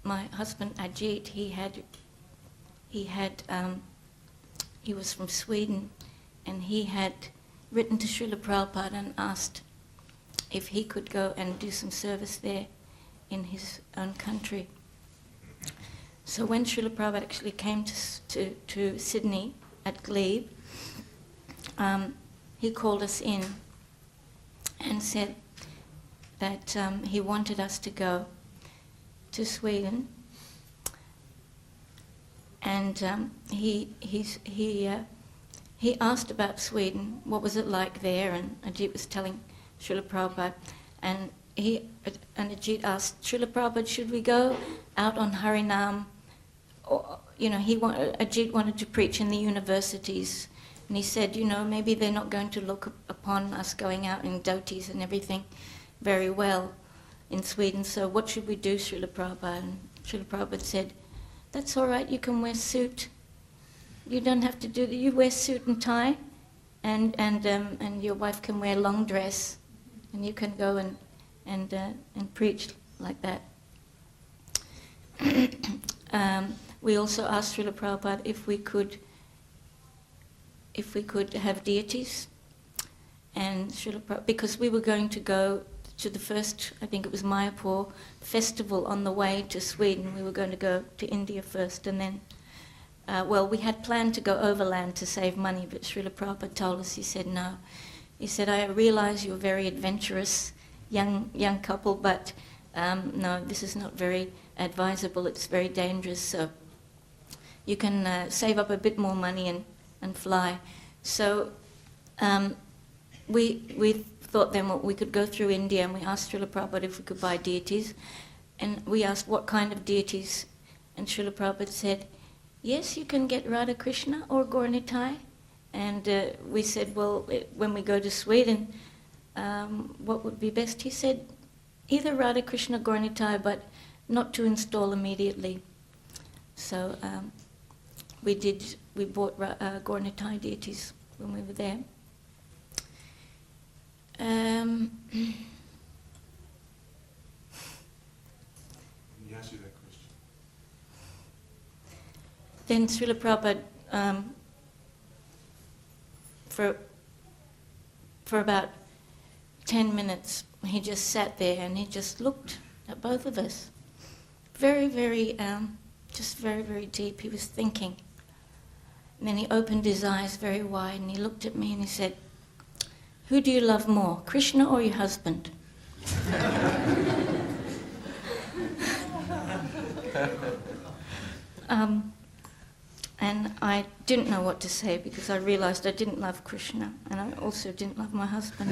my husband Ajit, he was from Sweden, and he had written to Srila Prabhupada and asked if he could go and do some service there in his own country. So when Srila Prabhupada actually came to Sydney at Glebe, he called us in and said that he wanted us to go to Sweden, and he asked about Sweden, what was it like there, and Ajit was telling Srila Prabhupada, and Ajit asked Srila Prabhupada, should we go out on Harinam? Or, Ajit wanted to preach in the universities, and he said, maybe they're not going to look upon us going out in dhotis and everything very well in Sweden, so what should we do, Srila Prabhupada? And Srila Prabhupada said, that's all right, you can wear suit. You don't have to do that. You wear suit and tie, and your wife can wear long dress, and you can go and preach like that. We also asked Srila Prabhupada if we could have deities, and Srila Prabhupada, because we were going to go to the first, I think it was Mayapur festival on the way to Sweden. We were going to go to India first, and then, we had planned to go overland to save money, but Srila Prabhupada told us, he said, no. He said, I realize you're very adventurous, young couple, but no, this is not very advisable, it's very dangerous, so you can save up a bit more money and fly. So we thought then we could go through India, and we asked Srila Prabhupada if we could buy deities, and we asked what kind of deities, and Srila Prabhupada said, yes, you can get Radha Krishna or Gauranitai. And we said, well, when we go to Sweden, what would be best? He said, either Radha Krishna, Gauranitai, but not to install immediately. So we bought Gauranitai deities when we were there. He asked you that question. Then Srila Prabhupada, for about 10 minutes, he just sat there and he just looked at both of us. Very, very, just very, very deep. He was thinking. And then he opened his eyes very wide and he looked at me and he said, who do you love more, Krishna or your husband? And I didn't know what to say because I realized I didn't love Krishna and I also didn't love my husband.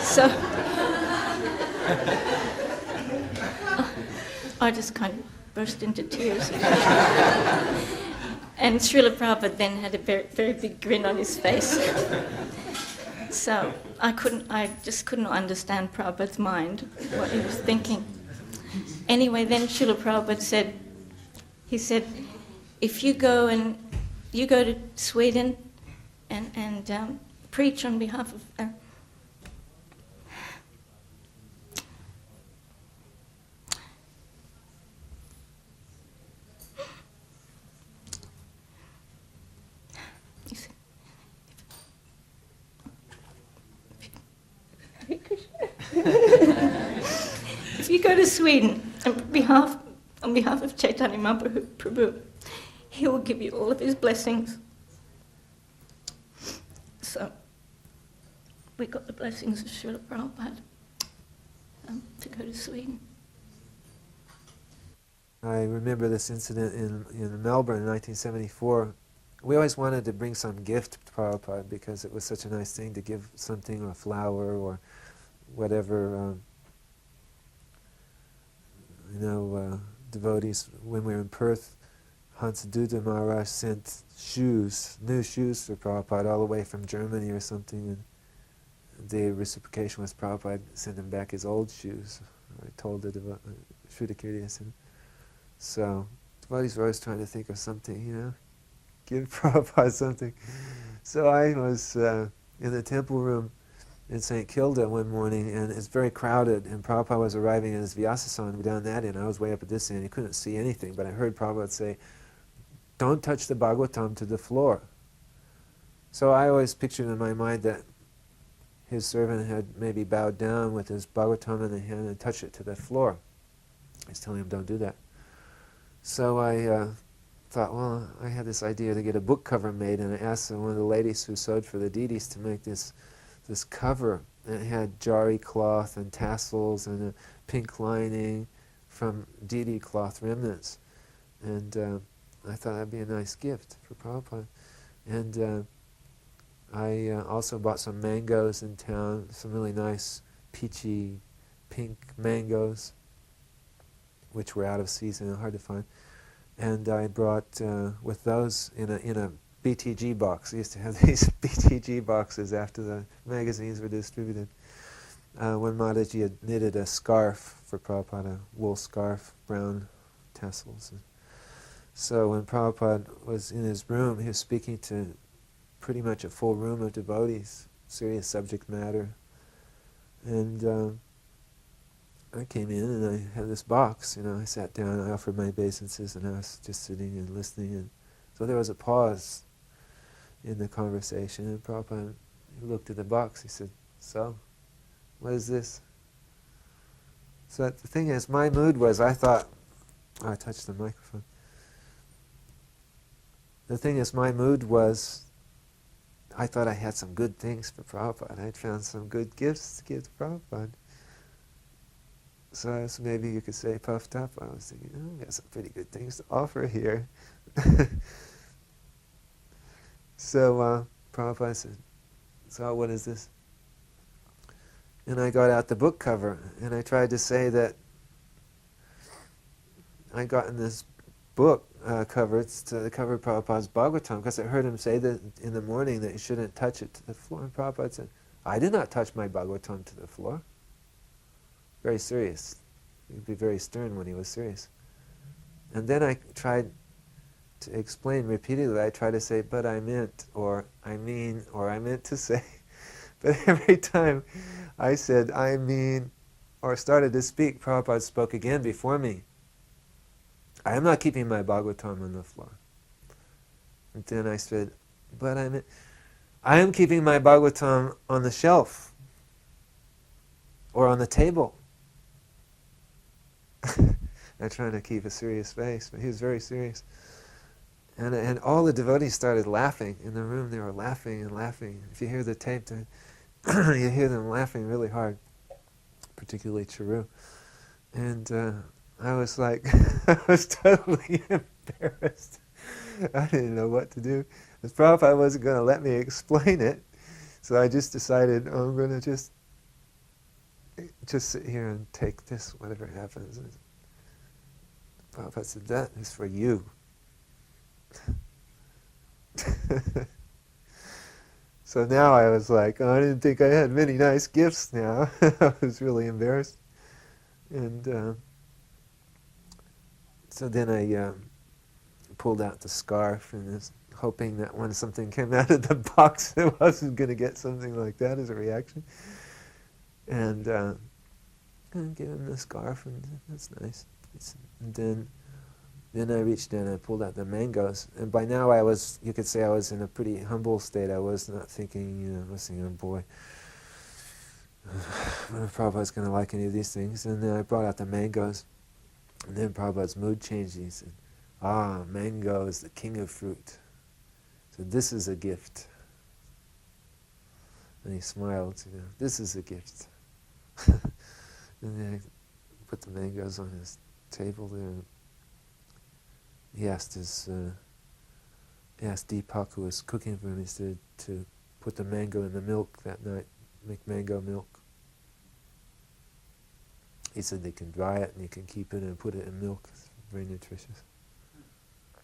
So I just kind of burst into tears. And Srila Prabhupada then had a very, very big grin on his face. So I just couldn't understand Prabhupada's mind, what he was thinking. Anyway, then Srila Prabhupada said, if you go to Sweden and preach on behalf of if you go to Sweden on behalf of Chaitanya Mahaprabhu, he will give you all of his blessings. So we got the blessings of Srila Prabhupada to go to Sweden. I remember this incident in Melbourne in 1974. We always wanted to bring some gift to Prabhupada because it was such a nice thing to give something, a flower or whatever. Devotees, when we were in Perth, Hansaduta Maharaj sent new shoes for Prabhupada all the way from Germany or something, and the reciprocation was Prabhupada sent him back his old shoes. I told the Sridhar. So devotees were always trying to think of something, give Prabhupada something. So I was in the temple room in St. Kilda one morning, and it's very crowded, and Prabhupada was arriving in his Vyasasan down that end. I was way up at this end. He couldn't see anything, but I heard Prabhupada say, "Don't touch the Bhagavatam to the floor." So I always pictured in my mind that his servant had maybe bowed down with his Bhagavatam in the hand and touched it to the floor. He's telling him, "Don't do that." So I thought, well, I had this idea to get a book cover made, and I asked one of the ladies who sewed for the deities to make this cover. And it had jari cloth and tassels and a pink lining from deity cloth remnants. And I thought that'd be a nice gift for Prabhupada. And I also bought some mangoes in town, some really nice peachy pink mangoes, which were out of season and hard to find. And I brought with those in a BTG box. I used to have these BTG boxes after the magazines were distributed. When Mataji had knitted a scarf for Prabhupada, a wool scarf, brown tassels. So when Prabhupada was in his room, he was speaking to pretty much a full room of devotees, serious subject matter. And I came in and I had this box, I sat down, I offered my obeisances, and I was just sitting and listening. And so there was a pause in the conversation, and Prabhupada looked at the box. He said, "So, what is this?" So the thing is, my mood was, I thought, I touched the microphone. The thing is, my mood was, I thought I had some good things for Prabhupada. I'd found some good gifts to give to Prabhupada. So I was, maybe you could say, puffed up. I was thinking, I got some pretty good things to offer here. So Prabhupada said, "So what is this?" And I got out the book cover, and I tried to say that I got in this book cover, it's to the cover of Prabhupada's Bhagavatam, because I heard him say that in the morning that you shouldn't touch it to the floor. And Prabhupada said, "I did not touch my Bhagavatam to the floor." Very serious. He'd be very stern when he was serious. And then I tried to explain repeatedly. I tried to say, "But I meant," or "I mean," or "I meant to say." But every time I said, "I mean," or started to speak, Prabhupada spoke again before me. "I am not keeping my Bhagavatam on the floor." And then I said, "But I meant, I am keeping my Bhagavatam on the shelf or on the table." I'm trying to keep a serious face, but he was very serious. And all the devotees started laughing in the room. They were laughing and laughing. If you hear the tape, you hear them laughing really hard, particularly Charu. And I was like, I was totally embarrassed. I didn't know what to do. As Prabhupada wasn't going to let me explain it, so I just decided, I'm going to just sit here and take this, whatever happens. And Prabhupada said, "That is for you." So now I was like, I didn't think I had many nice gifts now. I was really embarrassed. And so then I pulled out the scarf and was hoping that when something came out of the box, I wasn't going to get something like that as a reaction. And gave him the scarf, and that's nice. And then I reached in and I pulled out the mangoes. And by now you could say I was in a pretty humble state. I was not thinking, I was thinking, "Oh boy, I wonder if Prabhupada's going to like any of these things." And then I brought out the mangoes. And then Prabhupada's mood changed. He said, "Mango is the king of fruit. So this is a gift." And he smiled, "This is a gift." And then I put the mangoes on his table there. He asked Deepak, who was cooking for him, he said to put the mango in the milk that night, make mango milk. He said they can dry it and you can keep it and put it in milk. It's very nutritious.